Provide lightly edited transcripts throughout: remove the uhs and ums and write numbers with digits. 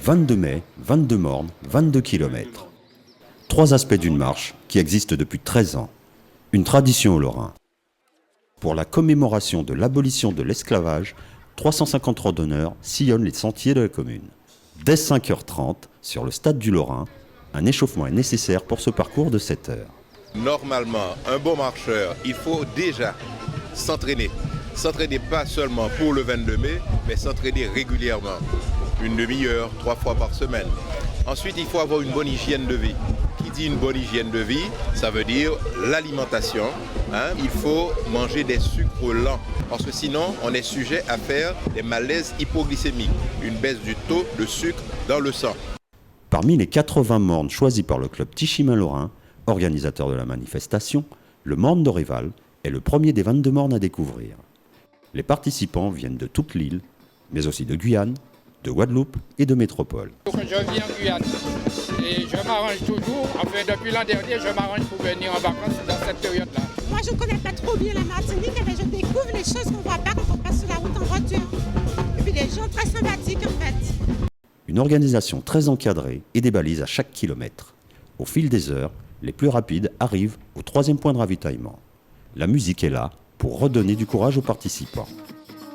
22 mai, 22 mornes, 22 km. Trois aspects d'une marche qui existe depuis 13 ans. Une tradition au Lorrain. Pour la commémoration de l'abolition de l'esclavage, 350 randonneurs sillonnent les sentiers de la commune. Dès 5h30, sur le stade du Lorrain, un échauffement est nécessaire pour ce parcours de 7 heures. Normalement, un bon marcheur, il faut déjà s'entraîner. S'entraîner pas seulement pour le 22 mai, mais s'entraîner régulièrement. Une demi-heure, 3 fois par semaine. Ensuite, il faut avoir une bonne hygiène de vie. Qui dit une bonne hygiène de vie, ça veut dire l'alimentation. Il faut manger des sucres lents, parce que sinon, on est sujet à faire des malaises hypoglycémiques, une baisse du taux de sucre dans le sang. Parmi les 80 mornes choisis par le club Tichy Lorrain, organisateur de la manifestation, le morne d'Oréval est le premier des 22 mornes à découvrir. Les participants viennent de toute l'île, mais aussi de Guyane, de Guadeloupe et de métropole. Je viens en Guyane et je m'arrange toujours, depuis l'an dernier, je m'arrange pour venir en vacances dans cette période-là. Moi je ne connais pas trop bien la Martinique, mais je découvre les choses qu'on ne voit pas quand on passe sur la route en voiture. Et puis des gens très sympathiques en fait. Une organisation très encadrée et des balises à chaque kilomètre. Au fil des heures, les plus rapides arrivent au 3e point de ravitaillement. La musique est là pour redonner du courage aux participants.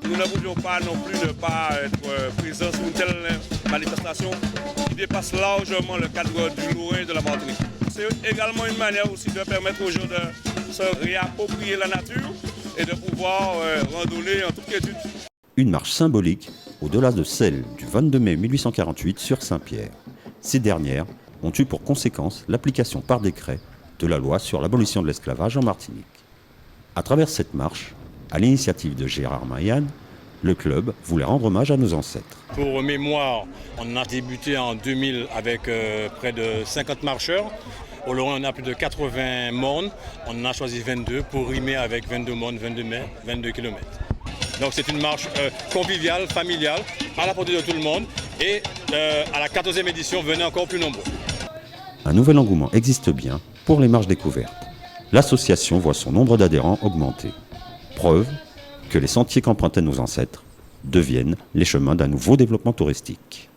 Nous ne voulions pas non plus ne pas être présents sur une telle manifestation qui dépasse largement le cadre du Lorrain et de la Martinique. C'est également une manière aussi de permettre aux gens de se réapproprier la nature et de pouvoir randonner en toute quiétude. Une marche symbolique au-delà de celle du 22 mai 1848 sur Saint-Pierre. Ces dernières ont eu pour conséquence l'application par décret de la loi sur l'abolition de l'esclavage en Martinique. À travers cette marche, à l'initiative de Gérard Maillane, le club voulait rendre hommage à nos ancêtres. Pour mémoire, on a débuté en 2000 avec près de 50 marcheurs. Au Lorrain, on a plus de 80 mornes. On en a choisi 22 pour rimer avec 22 mornes, 22 mai, 22 km. Donc c'est une marche conviviale, familiale, à la portée de tout le monde. Et à la 14e édition, venez encore plus nombreux. Un nouvel engouement existe bien pour les marches découvertes. L'association voit son nombre d'adhérents augmenter. Preuve que les sentiers qu'empruntaient nos ancêtres deviennent les chemins d'un nouveau développement touristique.